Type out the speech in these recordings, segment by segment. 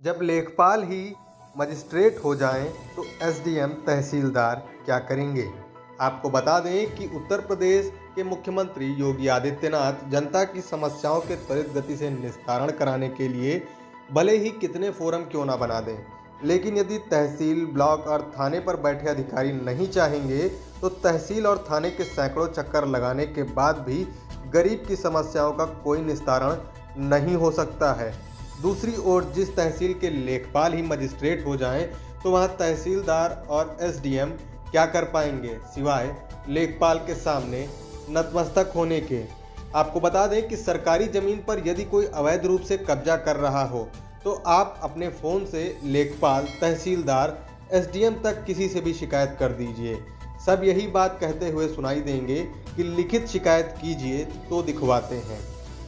जब लेखपाल ही मजिस्ट्रेट हो जाएं तो एसडीएम तहसीलदार क्या करेंगे। आपको बता दें कि उत्तर प्रदेश के मुख्यमंत्री योगी आदित्यनाथ जनता की समस्याओं के त्वरित गति से निस्तारण कराने के लिए भले ही कितने फोरम क्यों ना बना दें, लेकिन यदि तहसील, ब्लॉक और थाने पर बैठे अधिकारी नहीं चाहेंगे तो तहसील और थाने के सैकड़ों चक्कर लगाने के बाद भी गरीब की समस्याओं का कोई निस्तारण नहीं हो सकता है। दूसरी ओर जिस तहसील के लेखपाल ही मजिस्ट्रेट हो जाएं तो वहां तहसीलदार और एसडीएम क्या कर पाएंगे सिवाय लेखपाल के सामने नतमस्तक होने के। आपको बता दें कि सरकारी जमीन पर यदि कोई अवैध रूप से कब्जा कर रहा हो तो आप अपने फ़ोन से लेखपाल, तहसीलदार, एसडीएम तक किसी से भी शिकायत कर दीजिए। सब यही बात कहते हुए सुनाई देंगे कि लिखित शिकायत कीजिए तो दिखवाते हैं।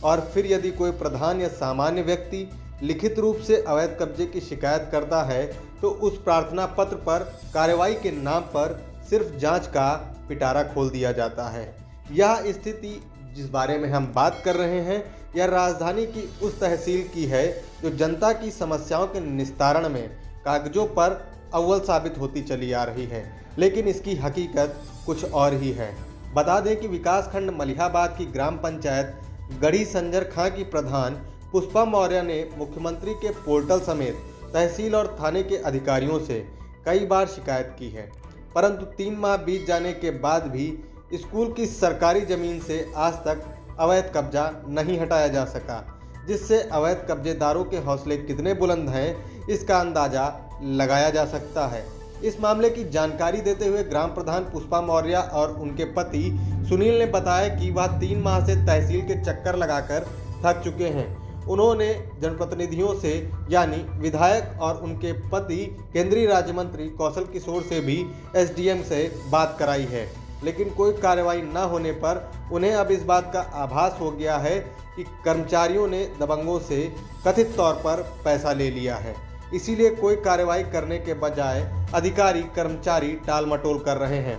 और फिर यदि कोई प्रधान या सामान्य व्यक्ति लिखित रूप से अवैध कब्जे की शिकायत करता है तो उस प्रार्थना पत्र पर कार्रवाई के नाम पर सिर्फ जांच का पिटारा खोल दिया जाता है। यह स्थिति जिस बारे में हम बात कर रहे हैं यह राजधानी की उस तहसील की है जो जनता की समस्याओं के निस्तारण में कागजों पर अव्वल साबित होती चली आ रही है, लेकिन इसकी हकीकत कुछ और ही है। बता दें कि विकासखंड मलिहाबाद की ग्राम पंचायत गढ़ी संजर खां की प्रधान पुष्पा मौर्य ने मुख्यमंत्री के पोर्टल समेत तहसील और थाने के अधिकारियों से कई बार शिकायत की है, परंतु 3 माह बीत जाने के बाद भी स्कूल की सरकारी जमीन से आज तक अवैध कब्जा नहीं हटाया जा सका, जिससे अवैध कब्जेदारों के हौसले कितने बुलंद हैं इसका अंदाजा लगाया जा सकता है। इस मामले की जानकारी देते हुए ग्राम प्रधान पुष्पा मौर्य और उनके पति सुनील ने बताया कि वह 3 माह से तहसील के चक्कर लगाकर थक चुके हैं। उन्होंने जनप्रतिनिधियों से यानी विधायक और उनके पति केंद्रीय राज्य मंत्री कौशल किशोर से भी एसडीएम से बात कराई है, लेकिन कोई कार्रवाई न होने पर उन्हें अब इस बात का आभास हो गया है कि कर्मचारियों ने दबंगों से कथित तौर पर पैसा ले लिया है। इसीलिए कोई कार्रवाई करने के बजाय अधिकारी कर्मचारी टाल मटोल कर रहे हैं।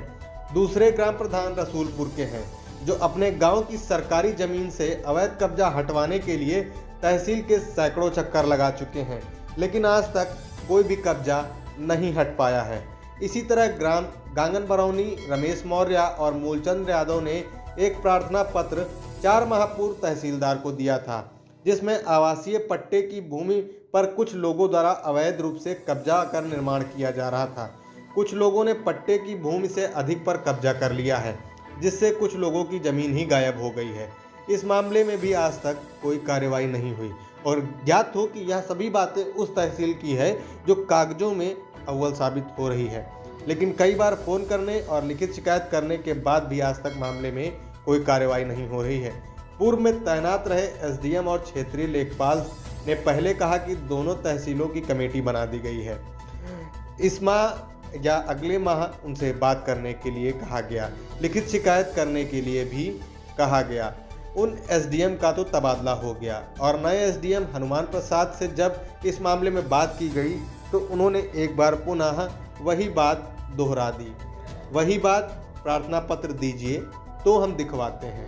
दूसरे ग्राम प्रधान रसूलपुर के हैं जो अपने गांव की सरकारी जमीन से अवैध कब्जा हटवाने के लिए तहसील के सैकड़ों चक्कर लगा चुके हैं, लेकिन आज तक कोई भी कब्जा नहीं हट पाया है। इसी तरह ग्राम गांगन बरौनी रमेश मौर्य और मूलचंद यादव ने एक प्रार्थना पत्र 4 माह पूर्व तहसीलदार को दिया था, जिसमें आवासीय पट्टे की भूमि पर कुछ लोगों द्वारा अवैध रूप से कब्जा कर निर्माण किया जा रहा था। कुछ लोगों ने पट्टे की भूमि से अधिक पर कब्जा कर लिया है, जिससे कुछ लोगों की जमीन ही गायब हो गई है। इस मामले में भी आज तक कोई कार्रवाई नहीं हुई और ज्ञात हो कि यह सभी बातें उस तहसील की है जो कागजों में अव्वल साबित हो रही है, लेकिन कई बार फ़ोन करने और लिखित शिकायत करने के बाद भी आज तक मामले में कोई कार्रवाई नहीं हो रही है। पूर्व में तैनात रहे एसडीएम और क्षेत्रीय लेखपाल ने पहले कहा कि दोनों तहसीलों की कमेटी बना दी गई है। इस माह या अगले माह उनसे बात करने के लिए कहा गया, लिखित शिकायत करने के लिए भी कहा गया। उन एसडीएम का तो तबादला हो गया और नए एसडीएम हनुमान प्रसाद से जब इस मामले में बात की गई तो उन्होंने एक बार पुनः वही बात दोहरा दी, वही बात प्रार्थना पत्र दीजिए तो हम दिखवाते हैं।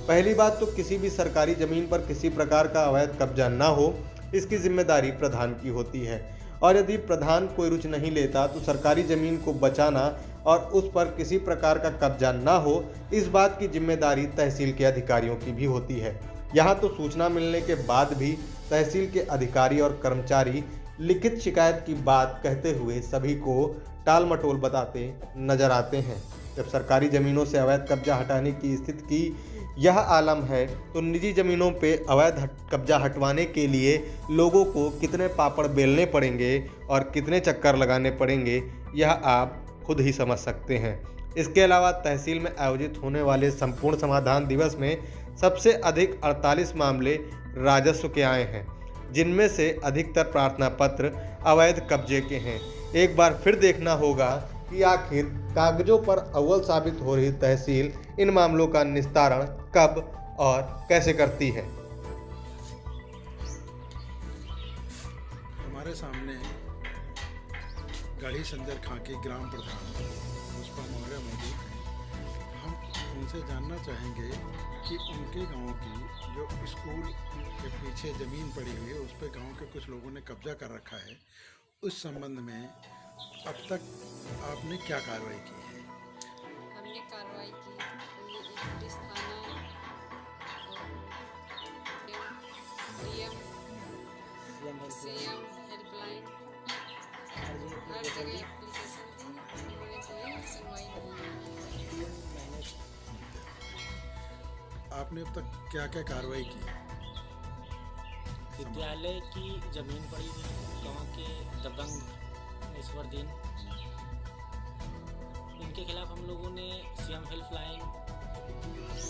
पहली बात तो किसी भी सरकारी ज़मीन पर किसी प्रकार का अवैध कब्जा ना हो, इसकी जिम्मेदारी प्रधान की होती है, और यदि प्रधान कोई रुचि नहीं लेता तो सरकारी ज़मीन को बचाना और उस पर किसी प्रकार का कब्जा ना हो, इस बात की जिम्मेदारी तहसील के अधिकारियों की भी होती है। यहाँ तो सूचना मिलने के बाद भी तहसील के अधिकारी और कर्मचारी लिखित शिकायत की बात कहते हुए सभी को टाल मटोल बताते नजर आते हैं। जब सरकारी ज़मीनों से अवैध कब्जा हटाने की स्थिति की यह आलम है तो निजी ज़मीनों पे अवैध कब्जा हटवाने के लिए लोगों को कितने पापड़ बेलने पड़ेंगे और कितने चक्कर लगाने पड़ेंगे यह आप खुद ही समझ सकते हैं। इसके अलावा तहसील में आयोजित होने वाले संपूर्ण समाधान दिवस में सबसे अधिक 48 मामले राजस्व के आए हैं, जिनमें से अधिकतर प्रार्थना पत्र अवैध कब्जे के हैं। एक बार फिर देखना होगा कि आखिर कागजों पर अव्वल साबित हो रही तहसील इन मामलों का निस्तारण कब और कैसे करती है। हमारे सामने गढ़ी संजर खां की ग्राम प्रधान पुष्पा मौर्य मौजूद हैं। हम उनसे जानना चाहेंगे कि उनके गांव की जो स्कूल के पीछे ज़मीन पड़ी हुई है उस पर गांव के कुछ लोगों ने कब्जा कर रखा है। उस संबंध में अब तक आपने क्या कार्रवाई की है? हमने कार्रवाई की, हमने एक पुलिस थाना और सीएम हेल्पलाइन हर जगह एप्लीकेशन दी, उन्होंने कोई सुनवाई नहीं की। आपने अब तक क्या क्या कार्रवाई की? विद्यालय की जमीन पड़ी हुई है गाँव के दबंग ईश्वरदीन, इनके खिलाफ हम लोगों ने सीएम हेल्पलाइन,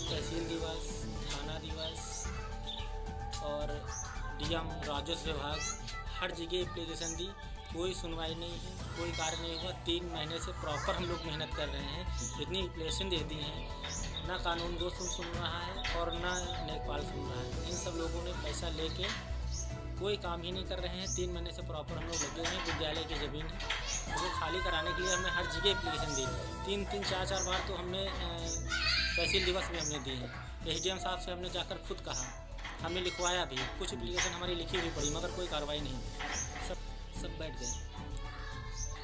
तहसील दिवस, थाना दिवस और डीएम राजस्व विभाग हर जगह एप्लीकेशन दी, कोई सुनवाई नहीं है, कोई कार्य नहीं हुआ। 3 महीने से प्रॉपर हम लोग मेहनत कर रहे हैं, इतनी एप्लीकेशन दे दी हैं, ना कानून दोस्त सुन रहा है और ना लेखपाल सुन रहा है। इन सब लोगों ने पैसा लेके कोई काम ही नहीं कर रहे हैं। 3 महीने से प्रॉपर हम लोग लगे हैं। विद्यालय की ज़मीन है, उसे खाली कराने के लिए हमने हर जगह एप्लीकेशन दी, 3-3, 4-4 बार तो हमने तहसील दिवस में हमने दी है। एसडीएम साहब से हमने जाकर खुद कहा, हमने लिखवाया भी, कुछ एप्लीकेशन हमारी लिखी हुई पड़ी मगर कोई कार्रवाई नहीं। सब बैठ गए।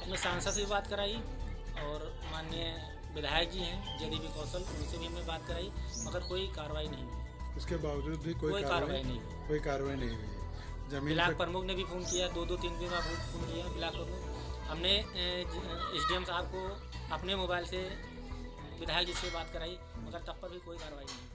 हमने सांसद से भी बात कराई और माननीय विधायक जी हैं जदीबी कौशल, उनसे भी हमने बात कराई मगर कोई कार्रवाई नहीं हुई। उसके बावजूद भी कोई कार्रवाई नहीं हुई। जमीन ब्लॉक प्रमुख ने भी फ़ोन किया, 2-3 दिन बाद फ़ोन किया ब्लॉक प्रमुख। हमने एसडीएम साहब को अपने मोबाइल से विधायक जी से बात कराई मगर तब पर भी कोई कार्रवाई नहीं।